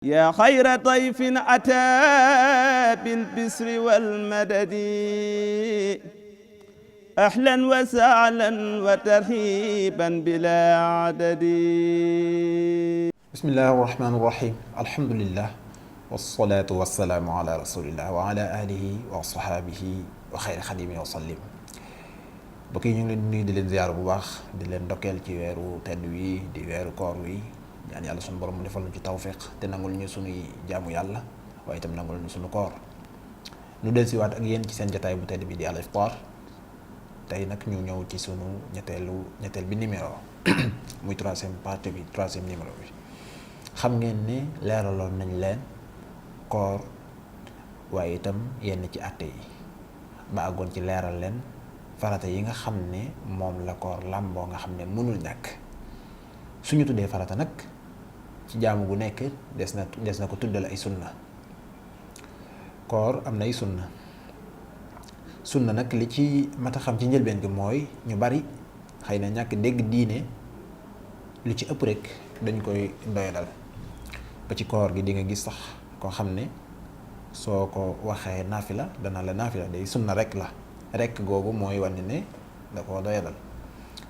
yaa xayra dayfin ataa bil bisri wal madadi ahlan wa sahlan wa tarhiiban bilaa adadi. bismillaahi rahmaani rahiim, alhamdulillah wassalaatu wassalaamu ala rasulillah wa ala alihi wa sahaabihi wa xayri xadimi wa sallim. mbokk yi ñu ngi leen nuyu di leen ziyaar bu baax di leen ndokkeel ci weeru tedd wi di weeru koor wi. ñaan yàlla sunu borom mu defal ñu ci tawfiq te nangul ñu sunuy jaamu yàlla waaye itam nangul ñu sunu koor. nu dellusiwaat ak yéen ci seen jotaay bu tedd bi di Al Iftar. tey nag ñu ñëw ci sunu ñetteel bi numéro muy troisième partie bi troisième numéro bi. xam ngeen ne leeraloon nañ leen koor waaye itam yenn ci àtte yi ba àggoon ci leeral leen farata yi nga xam ne moom la koor làmboo nga xam ne mënul ñàkk. suñu tuddee farata nag ci jaamu gu nekk des na ko tuddal ay sunna. koor am na ay sunna nag li ci mat a xam ci njëlbeen gi mooy ñu bari xëy na ñàkk dégg diine lu ci ëpp rek dañ koy doyadal ba ci koor gi di nga gis sax koo xam ne soo ko waxee naafila dana la naafila day sunna rek la rek googu mooy wane ne da koo doyadal.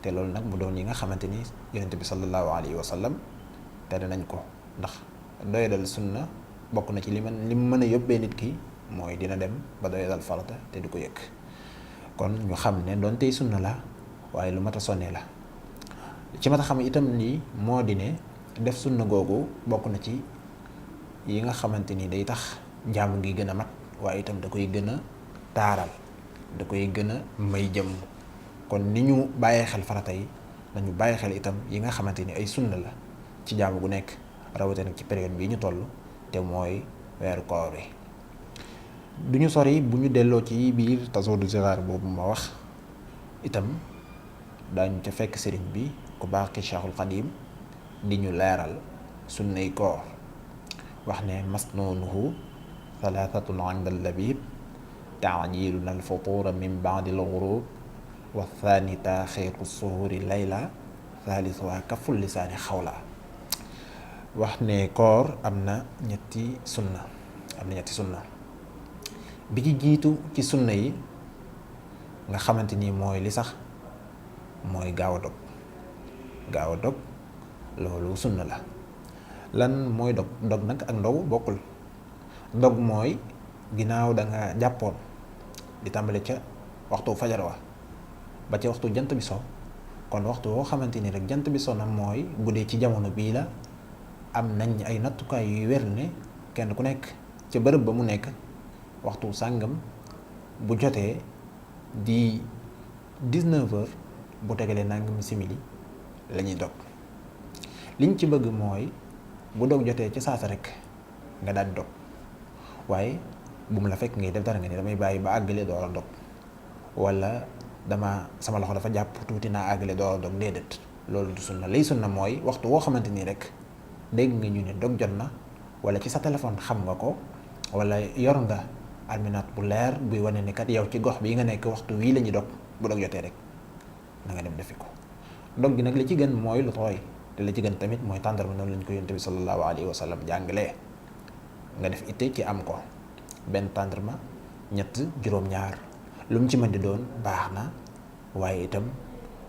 te loolu nag mu doon yi nga xamante ni yonent bi sallallahu alayhi wa sallam tere nañ ko, ndax doyadal sunna bokk na ci li mu mën a yóbbee nit ki mooy dina dem ba doyadal farata te du ko yëg. kon ñu xam ne doon tey sunna la waaye lu mat a sonnee la. ci mat a xam itam nii moo di ne def sunna googu bokk na ci yi nga xamante ni day tax njaamu ngi gën a mat waaye itam da koy gën a taaral, da koy gën a may jëm. kon ni ñu bàyyee xel farata yi nañu bàyyi xel itam yi nga xamante ni ay sunna la ci jaamu gu nekk, rawatina ci période bii ñu toll te mooy weeru koor wi. du ñu sori bu ñu delloo ci biir Tazawudu Sixaar boobu ma wax itam daañu ca fekk sëriñ bi ku baax ki Cheikhul Xadim di ñu leeral sunnay koor wax ne masnuunuhu thalathatun inda al-labib ta'jilun al-futura min ba'di al-ghurub wa thani taaxiru suhuri layla thalithuha kaful lisaani xawla. wax ne koor am na ñetti sunna bi ci jiitu ci sunna yi nga xamante ni mooy li sax mooy gaaw a dog loolu sunna la. lan mooy dog nag ak ndogu bokkul. dog mooy ginnaaw da nga jàppoon di tàmbale ca waxtu fajar wa ba ci waxtu jant bi so, kon waxtu woo xamante ni rek jant bi so na mooy bu dee ci jamono bii la am nañ ay nattukaay yuy wér ne kenn ku nekk ca bërëb ba mu nekk waxtu sàngam bu jotee di 19h bu tegalee nangam simili la ñuy dog. liñ ci bëgg mooy bu dog jotee ci saasa rek nga daal di dog, waaye bu mu la fekk ngay def dara nga ni damay bàyyi ba àggale door a dog, wala sama loxo dafa jàpp tuuti naa àggale door a dog. déedéet, loolu du sunna. lay sunna mooy waxtu woo xamante nii rek dégg nga ñu ne dog jot na, wala ci sa téléphone xam nga ko, wala yor nga alminaat bu leer buy wane ni kat yow ci gox bii nga nekk waxtu wii la ñuy dog, bu dog jotee rek na nga dem defi ko. dog gi nag li ci gën mooy lu tooy, te li ci gën tamit mooy tàndarma. noonu lañ ko yonent bi sallallahu alayhi wa sallam jàngalee. nga def itte ci am ko benn tàndarma, ñett, juróom-ñaar, lu mu ci mën di doon baax na, waaye itam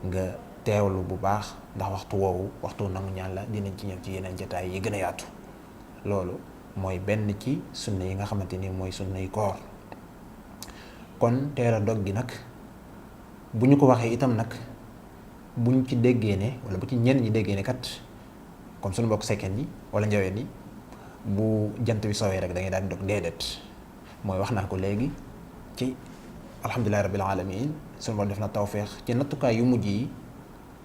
nga teewlu bu baax ndax waxtu woowu waxtu nangu ñaan la. dinañ ci ñëw ci yeneen jotaay yi gën a yaatu. loolu mooy benn ci sunna yi nga xamante ni mooy sunnay koor. kon teel a dog gi nag bu ñu ko waxee itam nag buñ ci déggee ne, wala bu ci ñenn ñi déggee ne kat comme suñu mbokk sekkeen yi wala njaween yi bu jant bi soowee rek da ngay daal di dog. déedéet, mooy wax naa ko léegi ci alhamdulillahi rabbil alamin suñu borom def na tawféex ci nattukaay yu mujj yi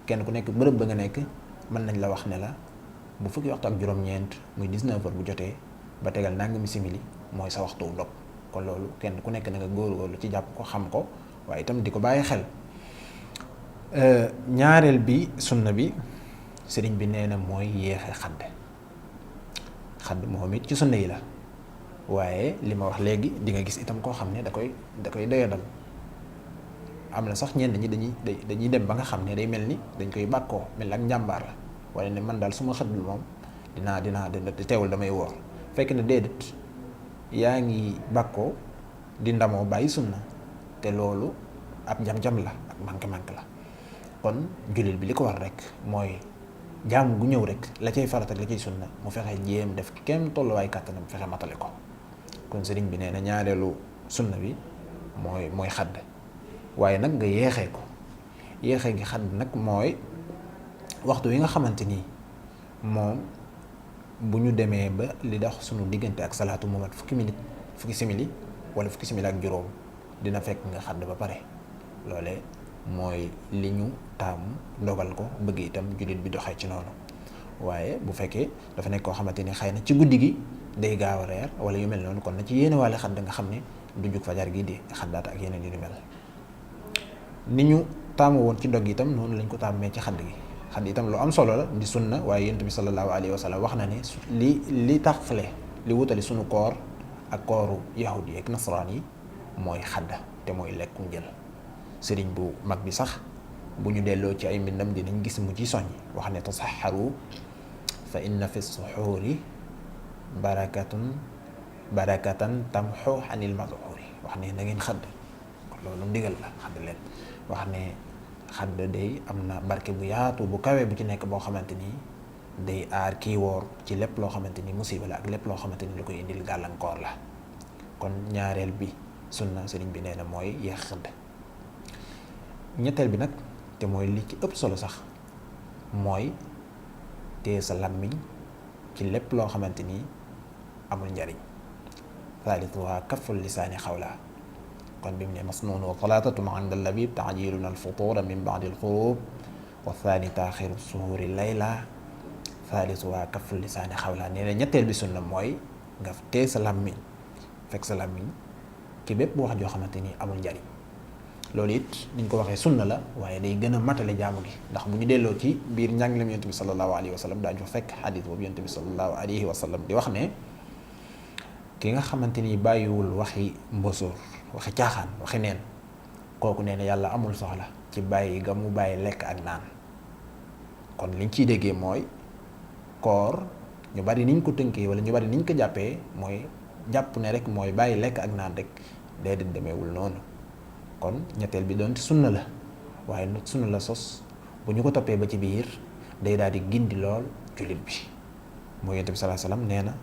kenn ku nekk bërëb ba nga nekk mën nañ la wax ne la bu fukki waxtu ak juróom-ñeent muy 19h bu jotee ba tegal nangami simili mooy sa waxtu dog. kon loolu kenn ku nekk na nga góorgóorlu ci jàpp ko, xam ko, waaye itam di ko bàyyi xel. ñaareel bi sunna bi sëriñ bi nee na mooy yéexe xadd moom it ci sunna yi la. waaye li ma wax léegi di nga gis itam koo xam ne da koy doyadal. am na sax ñenn ñi dañuy dem ba nga xam ne day mel ni dañ koy bàkkoo mel ak njàmbaar la, wala ne man daal su ma xëddul moom dina teewul damay woor. fekk na déedéet yaa ngi bàkkoo di ndamoo bàyyi sunna te loolu ab jam-jam la ak manque-manque la. kon jullit bi li ko war rek mooy jaamu gu ñëw rek la cay farata ak la cay sunna mu fexe jéem def kenn tolluwaay kàttanam fexe matale ko. kon sëriñ bi nee na ñaareelu sunna bi mooy xadd, waaye nag nga yeexee ko. yéexee gi xadd nag mooy waxtu wi nga xamante ni moom bu ñu demee ba li dox sunu diggante ak salaatu mu mat fukki simili wala fukki simili ak juróom dina fekk nga xadd ba pare. loole mooy li ñu taamu dogal ko, bëgg itam jullit bi doxee ci noonu. waaye bu fekkee dafa nekk koo xamante ni xëy na ci guddi gi day gaaw a reer wala yu mel noonu, kon na ci yéene waale xadd nga xam ne du jug fajar gi di xaddaat ak yeneen yu ni mel. ni ñu taamu woon ci ndog itam noonu lañ ko tàmmee ci xadd gi. xadd itam lu am solo la di sunna, waaye yonent bi sallallahu alayhi wa sallam wax na ne li taxale li wutali sunu koor ak kooru yahud yi ak nasaraan yi mooy xadd te mooy lekkum jël. sëriñ bu mag bi sax bu ñu delloo ci ay mbindam dinañ gis mu ci soññ wax ne tasaxaru fa inna fi suxuuri barakatan tamxu anil mazxuuri. wax ne na ngeen xadd, kon loolu ndigal la xadd leen. wax ne xadd day am na barke bu yaatu bu kawe bu ci nekk boo xamante ni day aar kii woor ci lépp loo xamante ni musiba la ak lépp loo xamante ni lu koy indil gàllankoor la. kon ñaareel bi sunna sëriñ bi nee na mooy yeex xadd. ñetteel bi nag te mooy li ci ëpp solo sax mooy téye sa làmmiñ ci lépp loo xamante ni amul njariñ. thalithuha kafful lisaani xawla. kon bi mu ne masnuun wa talaatatu ma inda labib taajiluna alfutura min baadi alxurub wa thani taaxiru suhuri layla. thalithuha kafful lisaani xawla. nee na ñetteel bi sunna mooy nga téye sa làmmiñ, fekk sa làmmiñ ci bépp wax joo xamante ni amul njariñ. loolu it niñ ko waxee sunna la, waaye day gën a matale jaamu gi, ndax bu ñu delloo ci biir njàngaleem yonent bi sallallahu alayhi wa sallam daañu fa fekk xadis boobu yonent bi sallallahu alayhi wa sallam di wax ne ki nga xamante ni bàyyiwul waxi mbosóor, waxi caaxaan, waxi neen, kooku nee na yàlla amul soxla ci bàyyi ga mu bàyyi lekk ak naan. kon liñ ciy déggee mooy koor ñu bari niñ ko tënkee wala ñu bari niñ ko jàppee mooy jàpp ne rek mooy bàyyi lekk ak naan rek, déedéet demeewul noonu. kon ñetteel bi doon sunna la, waaye nag sunna la sos bu ñu ko toppee ba ci biir day daal di gindi lool jullit bi. mooy yonent bi sallallahu alayhi wasallam nee na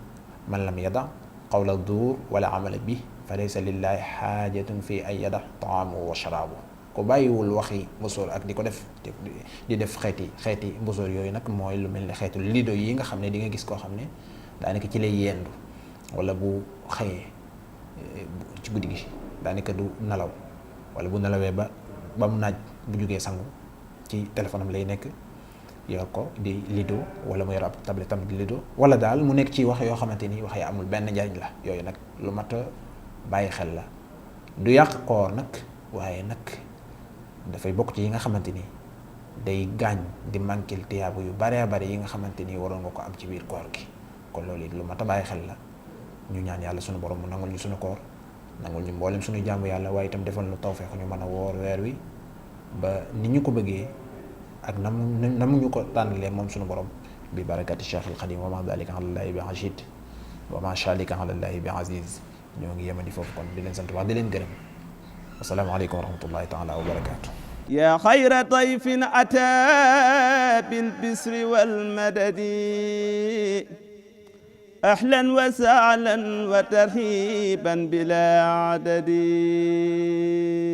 man lam yada qawla duur wala amala bi fa laysa lillahi xaajatun fi an yada taamu wa sharaabu. ko bàyyiwul waxi mbosóor ak di ko def di def xeeti mbosóor yooyu nag mooy lu mel ne xeetu lido yi nga xam ne di nga gis koo xam ne daanaka ci lay yendu, wala bu xëyee ci guddi gi daanaka du nelaw, wala bu nelawee ba mu naaj bu jógee sangu ci téléphone am lay nekk yor ko di lido, wala mu yor ab tablette am di lido, wala daal mu nekk ci wax yoo xamante ni wax yi amul benn njariñ la. yooyu nag lu mat a bàyyi xel la. du yàq koor nag, waaye nag dafay bokk ci yi nga xamante ni day gaañ di manquil tiyaabu yu baree bari yi nga xamante ni waroon nga ko am ci biir koor gi. kon loolu it lu mat a bàyyi xel la. ñu ñaan yàlla sunu borom mu nangul ñu sunu koor, nangul ñu mboolem suñu jaamu yàlla, waaye itam defal lu tawfeex ñu mën a woor weer wi ba ni ñu ko bëggee ak nam ñu ko tànnalee moom suñu borom. bi barakati Cheikh al Xadim wa ma dalika alallahi bi ajid wa ma shalika alallahi bi aziz. ñoo ngi yemandi foofu kon di leen sant wax di leen gërëm. asalaamaaleykum wa rahmatullahi taala wa barakaatu. yaa xayra dayfin ataa bil bisri wal madadi ahlan wa sahlan wa tarhiban bila adadi.